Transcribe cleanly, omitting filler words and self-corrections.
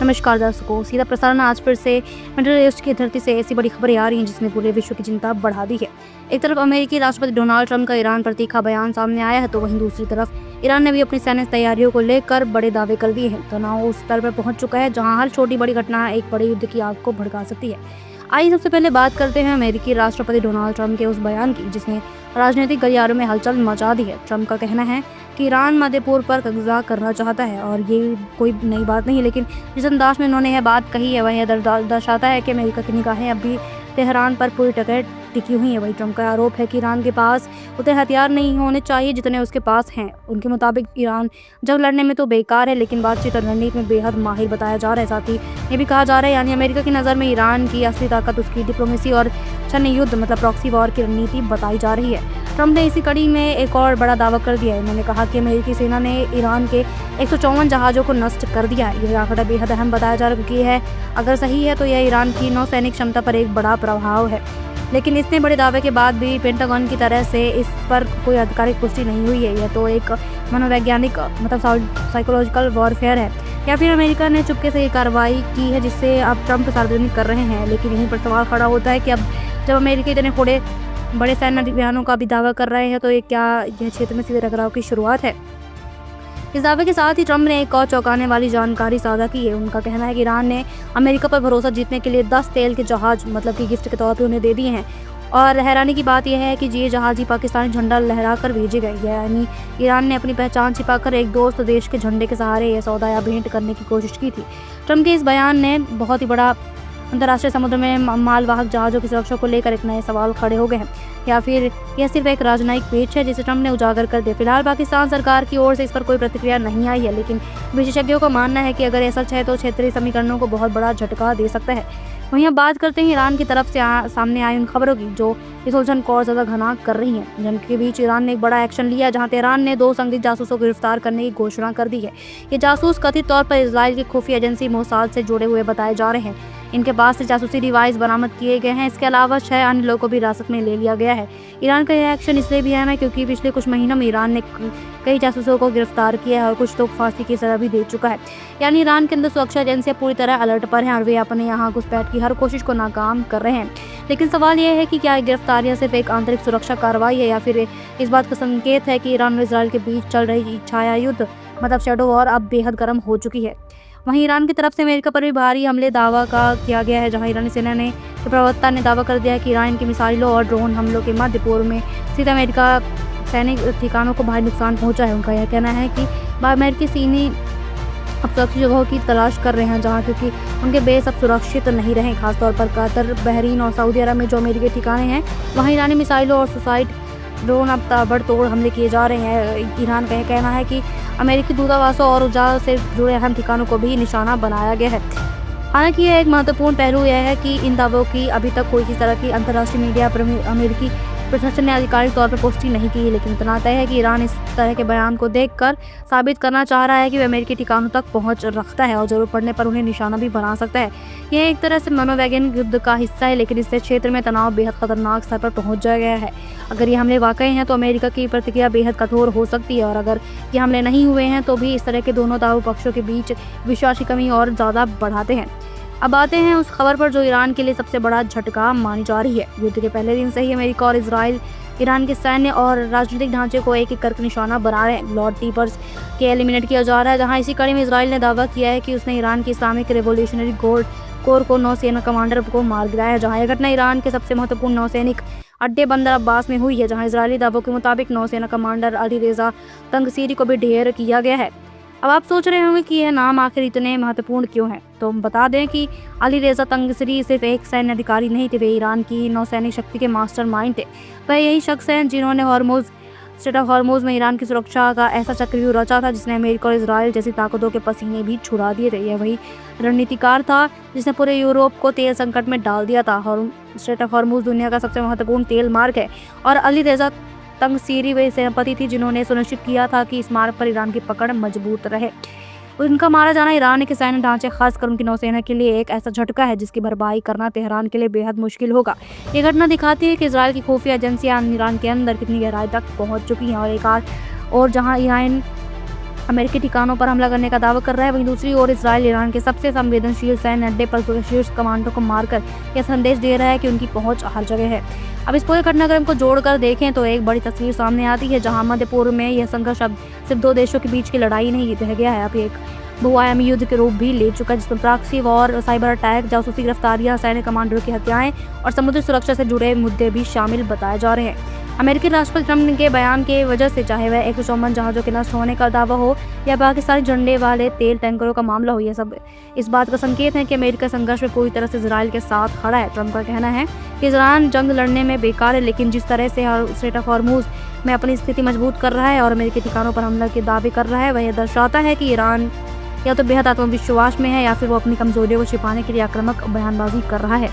नमस्कार दर्शकों, सीधा प्रसारण आज फिर से मिडिल ईस्ट की धरती से ऐसी बड़ी खबरें आ रही हैं जिसने पूरे विश्व की चिंता बढ़ा दी है। एक तरफ अमेरिकी राष्ट्रपति डोनाल्ड ट्रंप का ईरान पर तीखा बयान सामने आया है, तो वहीं दूसरी तरफ ईरान ने भी अपनी सैन्य तैयारियों को लेकर बड़े दावे कर दिए हैं। तनाव उस स्तर पर पहुंच चुका है जहां हर छोटी बड़ी घटना एक बड़े युद्ध की आग को भड़का सकती है। आइए सबसे पहले बात करते हैं अमेरिकी राष्ट्रपति डोनाल्ड ट्रंप के उस बयान की जिसने राजनीतिक गलियारों में हलचल मचा दी है। ट्रंप का कहना है कि ईरान मध्य पूर्व पर कब्जा करना चाहता है और ये कोई नई बात नहीं, लेकिन जिस अंदाज में उन्होंने यह बात कही है वह यह दर्शाता है कि अमेरिका की निगाहें अभी तेहरान पर पूरी टक्कर टिकी हुई है। वही ट्रंप का आरोप है कि ईरान के पास उतने हथियार नहीं होने चाहिए जितने उसके पास हैं। उनके मुताबिक ईरान जंग लड़ने में तो बेकार है, लेकिन बातचीत और रणनीति में बेहद माहिर बताया जा रहा है। साथ ही ये भी कहा जा रहा है यानी अमेरिका की नज़र में ईरान की असली ताकत उसकी डिप्लोमेसी और छन्न युद्ध मतलब प्रॉक्सी वॉर की रणनीति बताई जा रही है। ट्रंप ने इसी कड़ी में एक और बड़ा दावा कर दिया है। उन्होंने कहा कि अमेरिकी सेना ने ईरान के 154 जहाज़ों को नष्ट कर दिया है। यह आंकड़ा बेहद अहम बताया जा रहा है क्योंकि यह अगर सही है तो यह ईरान की नौसैनिक क्षमता पर एक बड़ा प्रभाव है। लेकिन इतने बड़े दावे के बाद भी पेंटागन की तरह से इस पर कोई आधिकारिक पुष्टि नहीं हुई है। यह तो एक मनोवैज्ञानिक मतलब साइकोलॉजिकल वॉरफेयर है या फिर अमेरिका ने चुपके से ये कार्रवाई की है जिससे अब ट्रंप सार्वजनिक कर रहे हैं। लेकिन यहीं पर सवाल खड़ा होता है कि अब जब अमेरिका इतने बड़े सैन्य अभियानों का भी दावा कर रहे हैं तो ये क्या यह क्षेत्र में सीधे टकराव की शुरुआत है। इस दावे के साथ ही ट्रंप ने एक और चौंकाने वाली जानकारी साझा की है। उनका कहना है कि ईरान ने अमेरिका पर भरोसा जीतने के लिए 10 तेल के जहाज मतलब कि गिफ्ट के तौर पे उन्हें दे दिए हैं। और हैरानी की बात यह है कि ये जहाज ही पाकिस्तानी झंडा लहरा कर भेजे गए, यानी ईरान ने अपनी पहचान छिपाकर एक दोस्त देश के झंडे के सहारे यह सौदा या भेंट करने की कोशिश की थी। ट्रंप के इस बयान ने बहुत ही बड़ा अंतर्राष्ट्रीय समुद्र में मालवाहक जहाज़ों की सुरक्षा को लेकर एक नए सवाल खड़े हो गए हैं, या फिर यह सिर्फ एक राजनयिक पेच है जिसे ट्रंप ने उजागर कर दिया। फिलहाल पाकिस्तान सरकार की ओर से इस पर कोई प्रतिक्रिया नहीं आई है, लेकिन विशेषज्ञों का मानना है कि अगर ऐसा सच है तो क्षेत्रीय समीकरणों को बहुत बड़ा झटका दे सकता है। वहीं अब बात करते हैं ईरान की तरफ से सामने आई उन खबरों की जो इस उलझन को और ज़्यादा घना कर रही हैं। जिनके बीच ईरान ने एक बड़ा एक्शन लिया जहां तेहरान ने 2 संदिग्ध जासूसों को गिरफ्तार करने की घोषणा कर दी है। ये जासूस कथित तौर पर इजराइल की खुफिया एजेंसी मोसाद से जुड़े हुए बताए जा रहे हैं। इनके पास से जासूसी डिवाइस बरामद किए गए हैं। इसके अलावा 6 अन्य लोगों को भी हिरासत में ले लिया गया है। ईरान का यह एक्शन इसलिए भी अहम है क्योंकि पिछले कुछ महीनों में ईरान ने कई जासूसों को गिरफ्तार किया है और कुछ लोग फांसी की सजा भी दे चुका है। यानी ईरान के अंदर सुरक्षा एजेंसियां पूरी तरह अलर्ट पर हैं और वे अपने यहाँ घुसपैठ की हर कोशिश को नाकाम कर रहे हैं। लेकिन सवाल यह है कि क्या गिरफ्तारियां सिर्फ एक आंतरिक सुरक्षा कार्रवाई है या फिर इस बात का संकेत है कि ईरान और इजराइल के बीच चल रही छाया युद्ध मतलब शैडो वॉर अब बेहद गर्म हो चुकी है। वहीं ईरान की तरफ से अमेरिका पर भी भारी हमले दावा का किया गया है, जहां ईरानी सेना ने प्रवक्ता ने दावा कर दिया है कि ईरान की मिसाइलों और ड्रोन हमलों के मध्य पूर्व में स्थित अमेरिका सैनिक ठिकानों को भारी नुकसान पहुंचा है। उनका यह कहना है कि अमेरिकी सैनिक अब सुरक्षित जगहों की तलाश कर रहे हैं जहां क्योंकि उनके बेस अब सुरक्षित नहीं रहे। खासतौर पर कतर, बहरीन और सऊदी अरब में जो अमेरिकी ठिकाने हैं वहाँ ईरानी मिसाइलों और सुसाइड ड्रोन अब ताबड़तोड़ हमले किए जा रहे हैं। ईरान का यह कहना है कि अमेरिकी दूतावासों और ऊर्जा से जुड़े अहम ठिकानों को भी निशाना बनाया गया है। हालांकि यह एक महत्वपूर्ण पहलू यह है कि इन दावों की अभी तक कोई किसी तरह की अंतर्राष्ट्रीय मीडिया पर अमेरिकी प्रशासन ने आधिकारिक तौर पर पुष्टि नहीं की है। लेकिन इतना तय है कि ईरान इस तरह के बयान को देखकर साबित करना चाह रहा है कि वह अमेरिकी ठिकानों तक पहुंच रखता है और जरूरत पड़ने पर उन्हें निशाना भी बना सकता है। यह एक तरह से मनोवैज्ञानिक युद्ध का हिस्सा है, लेकिन इससे क्षेत्र में तनाव बेहद खतरनाक स्तर पर पहुंच गया है। अगर ये हमले वाकई हैं तो अमेरिका की प्रतिक्रिया बेहद कठोर हो सकती है और अगर ये हमले नहीं हुए हैं तो भी इस तरह के दोनों दाऊ पक्षों के बीच विश्वास की कमी और ज़्यादा बढ़ाते हैं। अब आते हैं उस खबर पर जो ईरान के लिए सबसे बड़ा झटका मानी जा रही है। युद्ध के पहले दिन से ही अमेरिका और इजराइल ईरान के सैन्य और राजनीतिक ढांचे को एक एक करके निशाना बना रहे हैं। लॉर्ड टीपर्स के एलिमिनेट किया जा रहा है, जहां इसी कड़ी में इजराइल ने दावा किया है कि उसने ईरान की इस्लामिक रेवोल्यूशनरी कोर को नौसेना कमांडर को मार गिराया है। जहां यह घटना ईरान के सबसे महत्वपूर्ण नौसैनिक अड्डे बंदर अब्बास में हुई है, जहां इजरायली दावों के मुताबिक नौसेना कमांडर अली रेजा तंगसीरी को भी ढेर किया गया है। अब आप सोच रहे होंगे कि यह नाम आखिर इतने महत्वपूर्ण क्यों है, तो हम बता दें कि अली रेजा तंगसीरी सिर्फ एक सैन्य अधिकारी नहीं थे, वे ईरान की नौसैनिक शक्ति के मास्टरमाइंड थे। वह यही शख्स हैं जिन्होंने स्टेट ऑफ हॉर्मुज में ईरान की सुरक्षा का ऐसा चक्रव्यूह रचा था जिसने अमेरिका और इजराइल जैसी ताकतों के पसीने भी छुड़ा दिए थे। यह वही रणनीतिकार था जिसने पूरे यूरोप को तेल संकट में डाल दिया था। स्टेट ऑफ हॉर्मुज दुनिया का सबसे महत्वपूर्ण तेल मार्ग है और अली रेजा तंगसीरी वे सेनापति थी जिन्होंने सुनिश्चित किया था कि इस मार्ग पर ईरान की पकड़ मजबूत रहे। उनका मारा जाना ईरान के सैन्य ढांचे खासकर उनकी नौसेना के लिए एक ऐसा झटका है जिसकी भरपाई करना तेहरान के लिए बेहद मुश्किल होगा। ये घटना दिखाती है कि इजराइल की खुफिया एजेंसियां ईरान के अंदर कितनी गहराई तक पहुंच चुकी हैं और एक और जहां ईरान अमेरिकी ठिकानों पर हमला करने का दावा कर रहा है। वहीं दूसरी ओर इसराइल ईरान के सबसे संवेदनशील सैन्य अड्डे पर शीर्ष कमांडर को मारकर यह संदेश दे रहा है कि उनकी पहुंच हर जगह है। अब इस पूरे घटनाक्रम को जोड़कर देखें तो एक बड़ी तस्वीर सामने आती है, जहां मध्य पूर्व में यह संघर्ष अब सिर्फ दो देशों के बीच की लड़ाई नहीं रह गया है, अब एक बहुआयामी युद्ध के रूप भी ले चुका है, जिसमें प्रॉक्सी वॉर, साइबर अटैक, जासूसी गिरफ्तारियां, सैन्य कमांडरों की हत्याएं और समुद्री सुरक्षा से जुड़े मुद्दे भी शामिल बताए जा रहे हैं। अमेरिकी राष्ट्रपति ट्रंप के बयान के वजह से चाहे वह 154 जहाज़ों के नष्ट होने का दावा हो या पाकिस्तानी झंडे वाले तेल टैंकरों का मामला हो, यह सब इस बात का संकेत है कि अमेरिका संघर्ष में पूरी तरह से इजराइल के साथ खड़ा है। ट्रंप का कहना है कि ईरान जंग लड़ने में बेकार है, लेकिन जिस तरह से स्ट्रेट ऑफ हॉर्मुज में अपनी स्थिति मजबूत कर रहा है और अमेरिकी ठिकानों पर हमला के दावे कर रहा है, वह यह दर्शाता है कि ईरान या तो बेहद आत्मविश्वास में है या फिर वो अपनी कमजोरियों को छिपाने के लिए आक्रामक बयानबाजी कर रहा है।